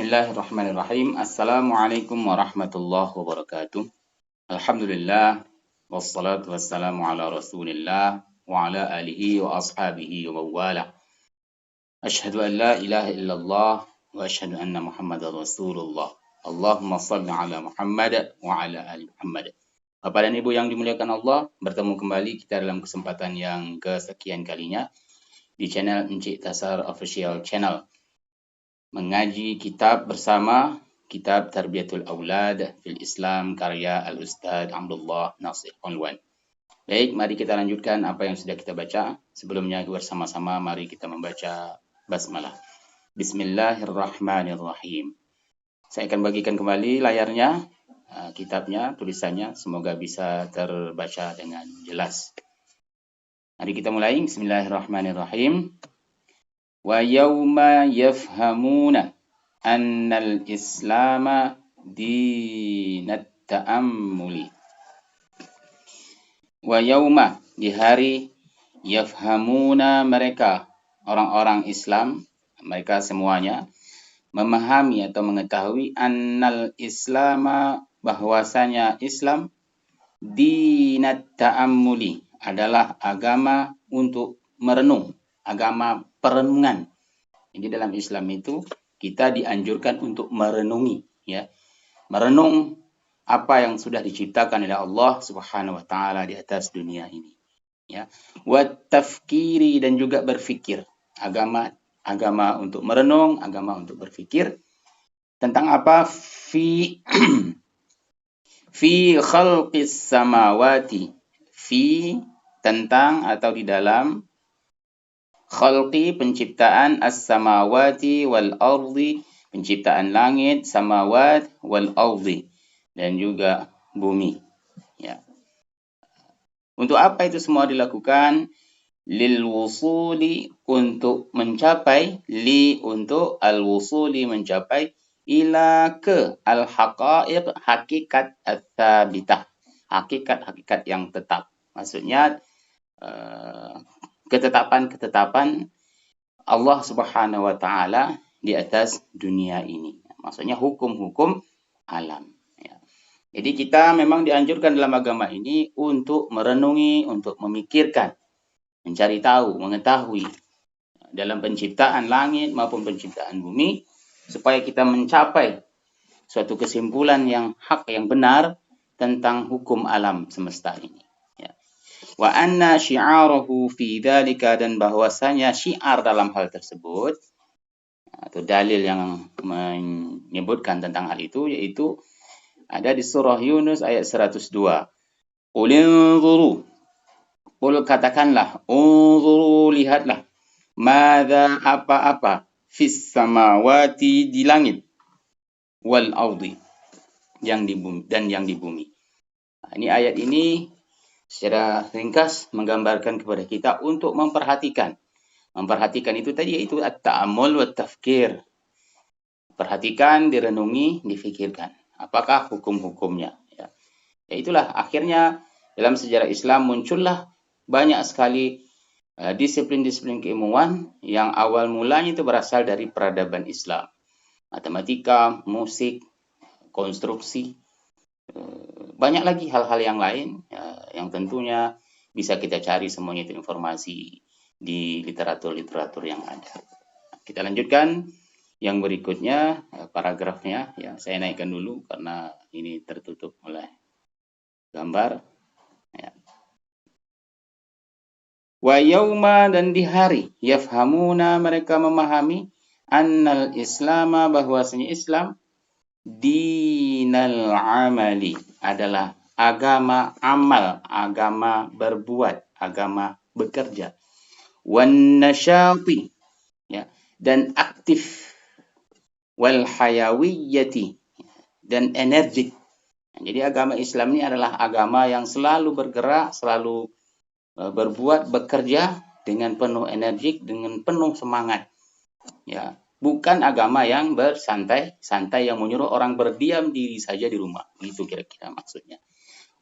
Bismillahirrahmanirrahim. Assalamualaikum warahmatullahi wabarakatuh. Alhamdulillah. Wassalatu wassalamu ala rasulillah. Wa ala alihi wa ashabihi wa mawala. Ashhadu an la ilaha illallah. Wa ashhadu anna muhammadar rasulullah. Allahumma salli ala Muhammad wa ala ali Muhammad. Bapak dan Ibu yang dimuliakan Allah, bertemu kembali kita dalam kesempatan yang kesekian kalinya di channel Encik Tasar Official Channel. Mengaji kitab bersama kitab Tarbiyatul Aulad fil Islam karya Al-Ustadz Abdullah Nasir Unwan. Baik, mari kita lanjutkan apa yang sudah kita baca. Sebelumnya bersama-sama mari kita membaca basmalah. Bismillahirrahmanirrahim. Saya akan bagikan kembali layarnya, kitabnya, tulisannya, semoga bisa terbaca dengan jelas. Mari kita mulai. Bismillahirrahmanirrahim. Wa yawma yafhamuna annal islama dinat ta'ammuli. Wa yawma, di hari, yafhamuna, mereka orang-orang Islam, mereka semuanya memahami atau mengetahui annal islama, bahwasanya Islam dinat ta'ammuli adalah agama untuk merenung, agama perenungan. Jadi dalam Islam itu kita dianjurkan untuk merenungi, ya, merenung apa yang sudah diciptakan oleh Allah Subhanahu wa taala di atas dunia ini, ya. Wa tafkiri, dan juga berfikir. Agama untuk merenung, agama untuk berfikir tentang apa? Fi khalqis samawati, fi, tentang atau di dalam, khalqi, penciptaan, as-samawati wal ardi, penciptaan langit, samawat wal ardi, dan juga bumi, ya. Untuk apa itu semua dilakukan? Lil wusuli, untuk mencapai, untuk al-wusuli, mencapai, ila, ke, al-haqaiq, hakikat ats-tsabitah, hakikat yang tetap. Maksudnya ketetapan Allah Subhanahu wa taala di atas dunia ini. Maksudnya hukum-hukum alam, ya. Jadi kita memang dianjurkan dalam agama ini untuk merenungi, untuk memikirkan, mencari tahu, mengetahui dalam penciptaan langit maupun penciptaan bumi, supaya kita mencapai suatu kesimpulan yang hak, yang benar tentang hukum alam semesta ini. Wa anna syi'arahu fi dzalika, dan bahwasanya syiar dalam hal tersebut atau dalil yang menyebutkan tentang hal itu, yaitu ada di surah Yunus ayat 102. Qul inzuru, qul, katakanlah, unzuru, lihatlah, madza, apa-apa, fis samawati, di langit, wal ardi, yang di bumi, dan yang di bumi. Nah, ini ayat ini secara ringkas menggambarkan kepada kita untuk memperhatikan. Memperhatikan itu tadi, yaitu at-ta'ammul wa tafkir. Perhatikan, direnungi, difikirkan. Apakah hukum-hukumnya? Ya. Itulah akhirnya dalam sejarah Islam muncullah banyak sekali disiplin-disiplin keilmuan yang awal mulanya itu berasal dari peradaban Islam. Matematika, musik, konstruksi, banyak lagi hal-hal yang lain, yang tentunya bisa kita cari semuanya itu informasi di literatur-literatur yang ada. Kita lanjutkan yang berikutnya, paragrafnya, ya, saya naikkan dulu karena ini tertutup oleh gambar, ya. Wa yauma, dan di hari, yafhamuna, mereka memahami, annal islama, bahwasanya Islam, dinal amali, adalah agama amal, agama berbuat, agama bekerja. Wan nasyati, ya, dan aktif. Wal hayawiyyati, dan energik. Jadi agama Islam ini adalah agama yang selalu bergerak, selalu berbuat, bekerja dengan penuh energik, dengan penuh semangat, ya. Bukan agama yang bersantai-santai, yang menyuruh orang berdiam diri saja di rumah. Itu kira-kira maksudnya.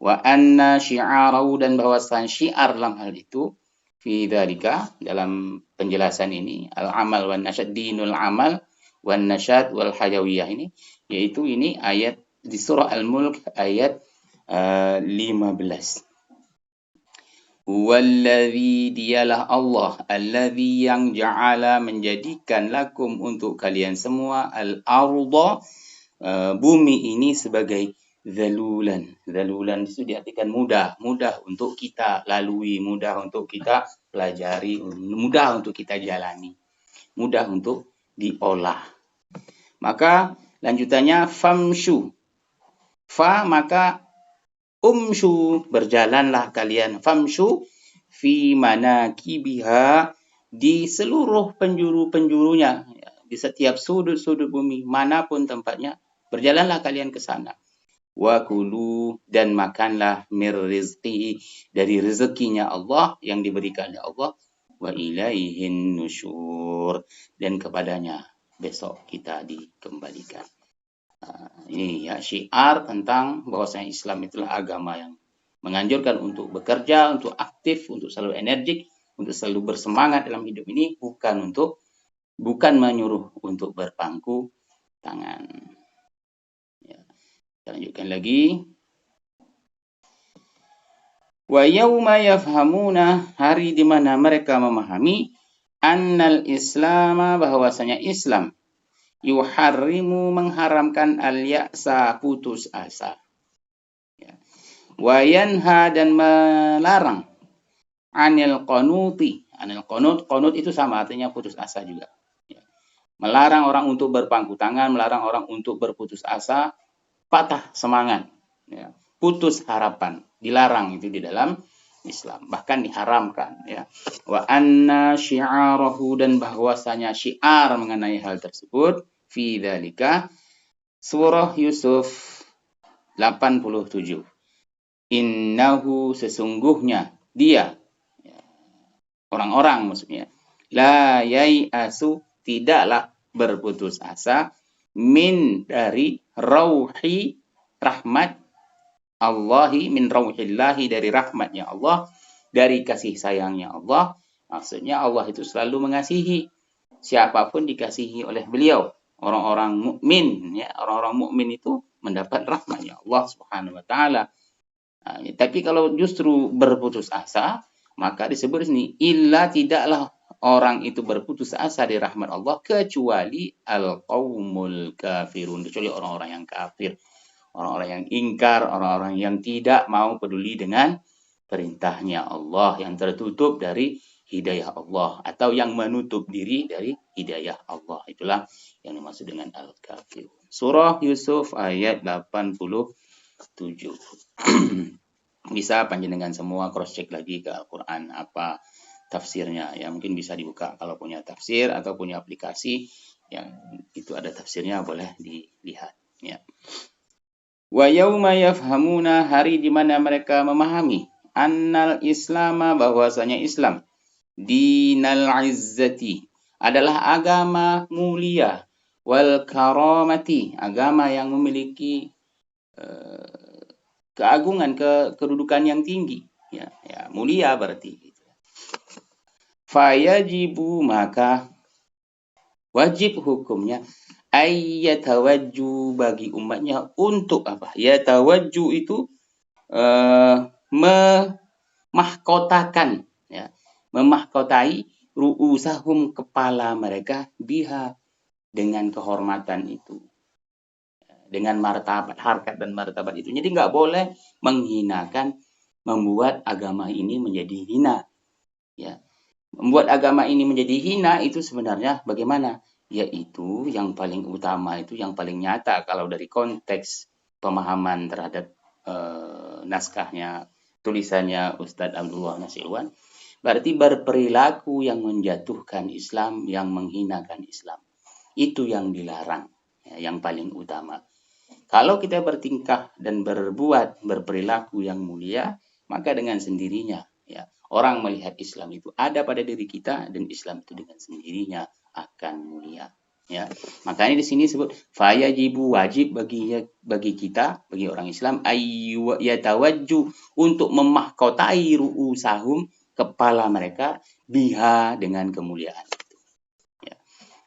Wa anna syi'arahu, dan bahwasan syiar dalam hal itu, fi dzalika, dalam penjelasan ini, al-amal wan nasyad, dinul amal wan nasyat wal hayawiyah ini, yaitu ini ayat di surah Al-Mulk ayat 15. Huwallazi, dialah Allah, allazi yang ja'ala menjadikan lakum untuk kalian semua al-arda, bumi ini sebagai zalulan. Zalulan itu diartikan mudah, mudah untuk kita lalui, mudah untuk kita pelajari, mudah untuk kita jalani, mudah untuk diolah. Maka lanjutannya famshu. Fa maka umshu, berjalanlah kalian, famshu fi manakibiha, di seluruh penjuru-penjurunya, di setiap sudut-sudut bumi, manapun tempatnya, berjalanlah kalian ke sana. Wa kulu, dan makanlah mir rizqi, dari rezekinya Allah yang diberikan oleh Allah. Wa ilaihin nusyur, dan kepadanya besok kita dikembalikan. Ini ya syiar tentang bahwasanya Islam itulah agama yang menganjurkan untuk bekerja, untuk aktif, untuk selalu energik, untuk selalu bersemangat dalam hidup ini, bukan menyuruh untuk berpangku tangan. Ya. Kita lanjutkan lagi. Wa yauma yafhamuna, hari di mana mereka memahami, annal islama, bahwasanya Islam, yuharrimu, mengharamkan, al-ya'sa, putus asa. Ya. Wa yanha, dan melarang, anil qanuti. Anil qanut itu sama artinya putus asa juga. Ya. Melarang orang untuk berpangku tangan, melarang orang untuk berputus asa, patah semangat, ya. Putus harapan, dilarang itu di dalam Islam, bahkan diharamkan, ya. Wa anna syi'arahu, dan bahwasanya syiar mengenai hal tersebut, fi dzalika, surah Yusuf 87. Innahu, sesungguhnya dia, orang-orang maksudnya, la yai'asu, tidaklah berputus asa, min, dari rauhi, rahmat, Allahi, min rauhillahi, dari rahmatnya Allah, dari kasih sayangnya Allah. Maksudnya Allah itu selalu mengasihi siapapun dikasihi oleh beliau. Orang-orang mukmin, ya, orang-orang mukmin itu mendapat rahmatnya Allah Subhanahu wa taala. Nah, tapi kalau justru berputus asa, maka disebut ini illa, tidaklah orang itu berputus asa dari rahmat Allah kecuali al-qaumul kafirun, kecuali orang-orang yang kafir, orang-orang yang ingkar, orang-orang yang tidak mau peduli dengan perintahnya Allah, yang tertutup dari hidayah Allah, atau yang menutup diri dari hidayah Allah. Itulah yang dimaksud dengan al-kafir. Surah Yusuf ayat 87. Bisa panjenengan semua cross check lagi ke Al-Quran apa tafsirnya, ya. Mungkin bisa dibuka kalau punya tafsir atau punya aplikasi yang itu ada tafsirnya, boleh dilihat, ya. Wa yauma yafhamuna, hari di mana mereka memahami, annal islama, bahwasanya Islam, dinal izzati, adalah agama mulia, wal karamati, agama yang memiliki keagungan, kedudukan yang tinggi, ya, ya, mulia berarti. Fayajibu, maka wajib hukumnya, ayyatawajju, bagi umatnya untuk apa? Yatawajju itu memahkotakan, ya, memahkotai, ru'usahum, kepala mereka, biha, dengan kehormatan itu, dengan martabat, harkat dan martabat itu. Jadi nggak boleh menghinakan, membuat agama ini menjadi hina, ya. Membuat agama ini menjadi hina itu sebenarnya bagaimana? Yaitu yang paling utama, itu yang paling nyata kalau dari konteks pemahaman terhadap naskahnya, tulisannya Ustadz Abdullah Nasilwan, berarti berperilaku yang menjatuhkan Islam, yang menghinakan Islam. Itu yang dilarang, ya, yang paling utama. Kalau kita bertingkah dan berperilaku yang mulia, maka dengan sendirinya, ya, orang melihat Islam itu ada pada diri kita, dan Islam itu dengan sendirinya akan mulia, ya. Makanya di sini disebut fayajibu, wajib bagi kita, bagi orang Islam, yatawajju, untuk memahkotai ru'usahum, kepala mereka, biha, dengan kemuliaan. Ya.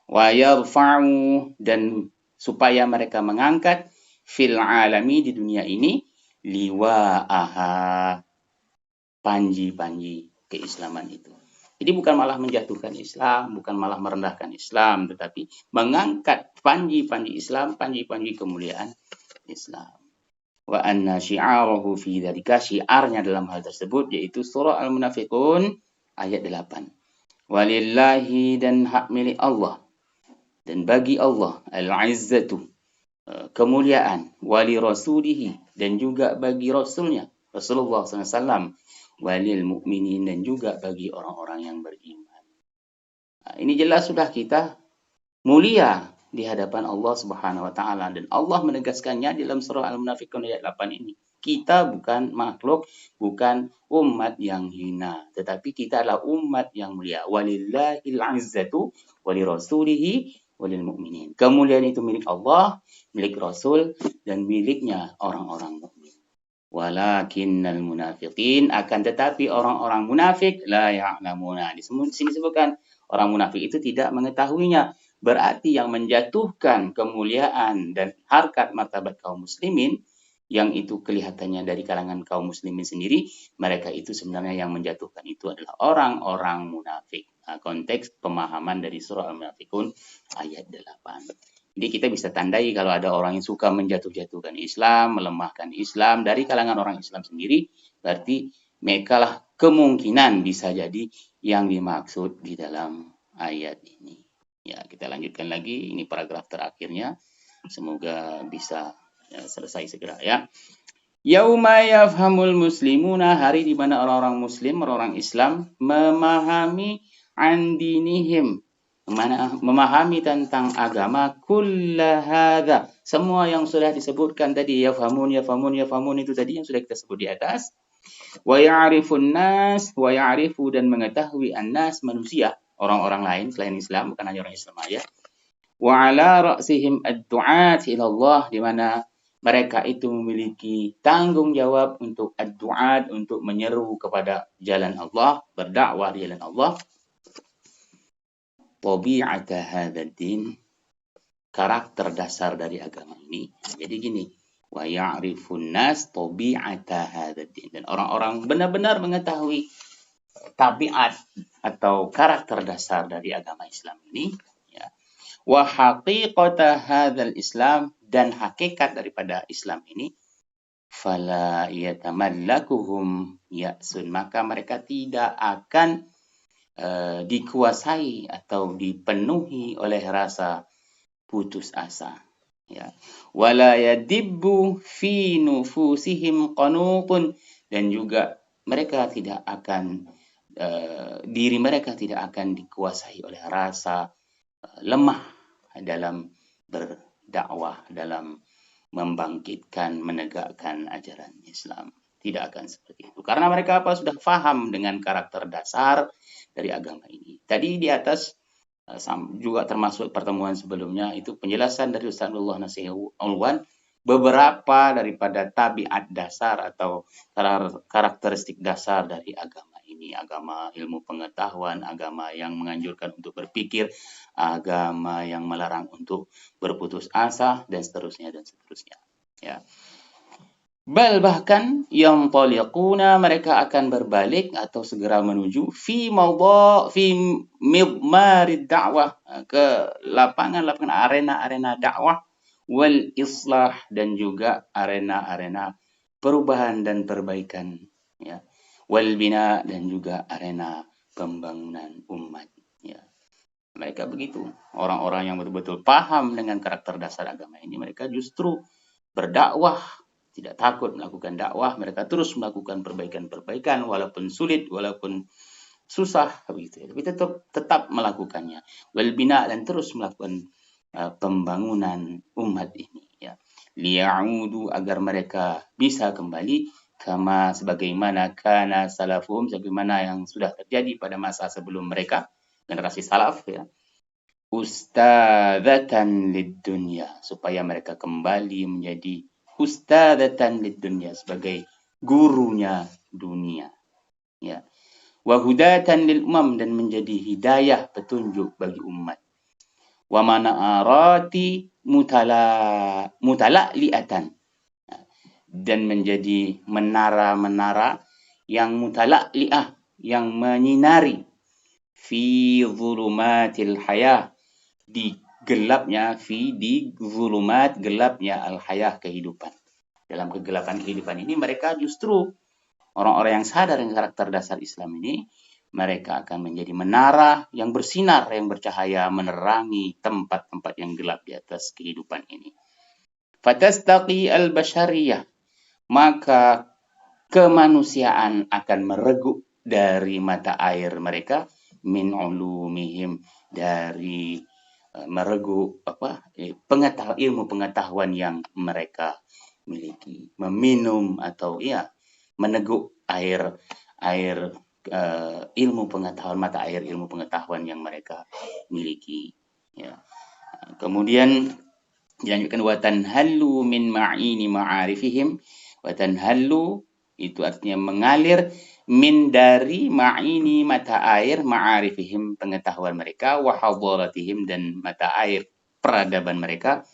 wa yarfa'u, dan supaya mereka mengangkat fil alami, di dunia ini, liwa'aha, panji-panji keislaman itu. Jadi bukan malah menjatuhkan Islam, bukan malah merendahkan Islam, tetapi mengangkat panji-panji Islam, panji-panji kemuliaan Islam. Wa anna syi'arahu fi dzalika, syiarnya dalam hal tersebut yaitu surah Al-Munafiqun ayat 8. Walillahi, dan hak milik Allah, dan bagi Allah, al-izzatu, kemuliaan, wali rasulihi, dan juga bagi rasulnya Rasulullah SAW, walil mu'minin, dan juga bagi orang-orang yang beriman. Nah, ini jelas sudah kita mulia di hadapan Allah Subhanahu wa taala, dan Allah menegaskannya dalam surah Al-Munafiqun ayat 8 ini. Kita bukan makhluk, bukan umat yang hina, tetapi kita adalah umat yang mulia. Walillahil 'izzatu walirasulihi walil mu'minin. Kemuliaan itu milik Allah, milik Rasul, dan miliknya orang-orang mukmin. Walakinnal munafiqin, akan tetapi orang-orang munafik, la ya'lamuna. Di sini disebutkan orang munafik itu tidak mengetahuinya. Berarti yang menjatuhkan kemuliaan dan harkat martabat kaum muslimin, yang itu kelihatannya dari kalangan kaum muslimin sendiri, mereka itu sebenarnya yang menjatuhkan itu adalah orang-orang munafik. Nah, konteks pemahaman dari surah Al-Munafiqun ayat 8. Jadi kita bisa tandai kalau ada orang yang suka menjatuh-jatuhkan Islam, melemahkan Islam dari kalangan orang Islam sendiri, berarti mereka lah kemungkinan bisa jadi yang dimaksud di dalam ayat ini. Ya, kita lanjutkan lagi, ini paragraf terakhirnya. Semoga bisa selesai segera ya. Yauma yafhamul muslimuna, hari di mana orang-orang muslim, orang-orang Islam memahami an dinihim, memahami tentang agama, kullahadha, semua yang sudah disebutkan tadi, yafhamun itu tadi yang sudah kita sebut di atas. Wa ya'rifun nas, wa ya'rifu, dan mengetahui an-nas, manusia, orang-orang lain selain Islam, bukan hanya orang Islam aja. Wa ala ra'sihim ad-du'at ila Allah, di mana mereka itu memiliki tanggung jawab untuk ad-du'at, untuk menyeru kepada jalan Allah, berdakwah di jalan Allah. Tabi'ata hadzal din, karakter dasar dari agama ini. Jadi gini, wa ya'rifun nas tabi'ata hadzal din, dan orang-orang benar-benar mengetahui tabiat atau karakter dasar dari agama Islam ini, ya. Wa haqiqata hadzal Islam, dan hakikat daripada Islam ini, fala yatamallakuhum ya'sun, maka mereka tidak akan dikuasai atau dipenuhi oleh rasa putus asa, ya. Wala yadibbu fi nufusihim qanutun, dan juga mereka tidak akan diri mereka tidak akan dikuasai oleh rasa lemah dalam berdakwah, dalam membangkitkan, menegakkan ajaran Islam. Tidak akan seperti itu. Karena mereka sudah paham dengan karakter dasar dari agama ini. Tadi di atas juga termasuk pertemuan sebelumnya itu penjelasan dari Ustaz Abdullah Nasih Alwan beberapa daripada tabiat dasar atau karakteristik dasar dari agama ini. Agama ilmu pengetahuan, agama yang menganjurkan untuk berpikir, agama yang melarang untuk berputus asa, dan seterusnya dan seterusnya, ya. Bal, bahkan yang taliquna, mereka akan berbalik atau segera menuju fi midmarid dakwah, ke lapangan-lapangan, arena-arena dakwah, wal islah, dan juga arena-arena perubahan dan perbaikan, ya. Wal bina, dan juga arena pembangunan umat, ya. Mereka begitu, orang-orang yang betul-betul paham dengan karakter dasar agama ini, mereka justru berdakwah, tidak takut melakukan dakwah, mereka terus melakukan perbaikan-perbaikan walaupun sulit, walaupun susah, begitu. Tapi tetap melakukannya. Wal bina, dan terus melakukan pembangunan umat ini, ya. Liya'udu, agar mereka bisa kembali kama, sebagaimana kana salafum, sebagaimana yang sudah terjadi pada masa sebelum mereka, generasi salaf, ya. Ustadzatan lid dunya, supaya mereka kembali menjadi ustadzatan lid dunya, sebagai gurunya dunia, ya. Wa hudatan lil umam, dan menjadi hidayah, petunjuk bagi umat. wa manarati mutala'liatan, dan menjadi menara-menara yang mutala'li'ah, yang menyinari fi zulumatil hayah, di zulumat, gelapnya al hayah, kehidupan. Dalam kegelapan kehidupan ini mereka justru orang-orang yang sadar dengan karakter dasar Islam ini, mereka akan menjadi menara yang bersinar, yang bercahaya, menerangi tempat-tempat yang gelap di atas kehidupan ini. Fatastaqi al-bashariyah, maka kemanusiaan akan mereguk dari mata air mereka, min ulumihim, dari mereguk ilmu pengetahuan yang mereka miliki, meminum atau meneguk ilmu pengetahuan, mata air ilmu pengetahuan yang mereka miliki. Ya. Kemudian dilanjutkan, watanhallu min ma'ini ma'arifihim. Watanhallu itu artinya mengalir, min dari ma'ini mata air, ma'arifihim pengetahuan mereka, wa hadaratihim dan mata air peradaban mereka,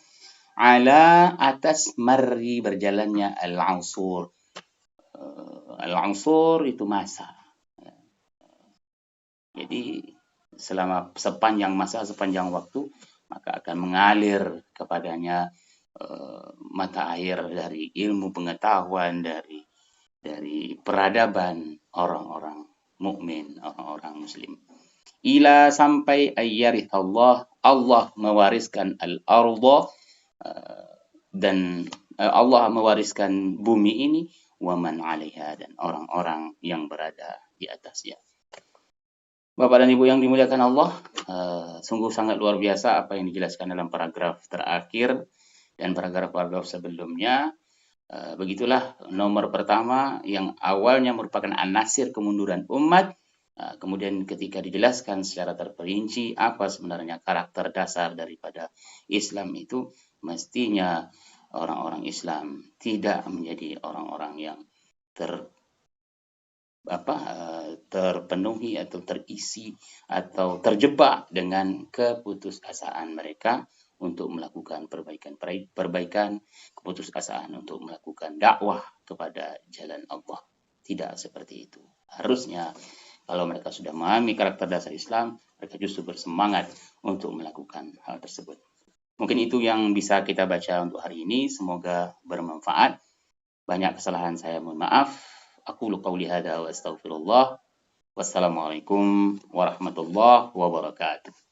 ala atas marri berjalannya al-usur. Al-usur itu masa. Jadi sepanjang masa, sepanjang waktu, maka akan mengalir kepadanya mata air dari ilmu pengetahuan, dari peradaban orang-orang mukmin, orang-orang muslim. Ila sampai ayyarith Allah mewariskan al-ardha, dan Allah mewariskan bumi ini, wa man 'alaiha, dan orang-orang yang berada di atasnya. Bapak dan Ibu yang dimuliakan Allah, sungguh sangat luar biasa apa yang dijelaskan dalam paragraf terakhir dan paragraf-paragraf sebelumnya. Begitulah nomor pertama yang awalnya merupakan anasir kemunduran umat. Kemudian ketika dijelaskan secara terperinci apa sebenarnya karakter dasar daripada Islam itu, mestinya orang-orang Islam tidak menjadi orang-orang yang terpenuhi atau terisi atau terjebak dengan keputusasaan mereka untuk melakukan perbaikan, keputusasaan untuk melakukan dakwah kepada jalan Allah. Tidak seperti itu. Harusnya kalau mereka sudah memahami karakter dasar Islam, mereka justru bersemangat untuk melakukan hal tersebut. Mungkin itu yang bisa kita baca untuk hari ini. Semoga bermanfaat. Banyak kesalahan saya, mohon maaf. Aqulu qawli hadza wa astaghfirullah. Wassalamualaikum warahmatullahi wabarakatuh.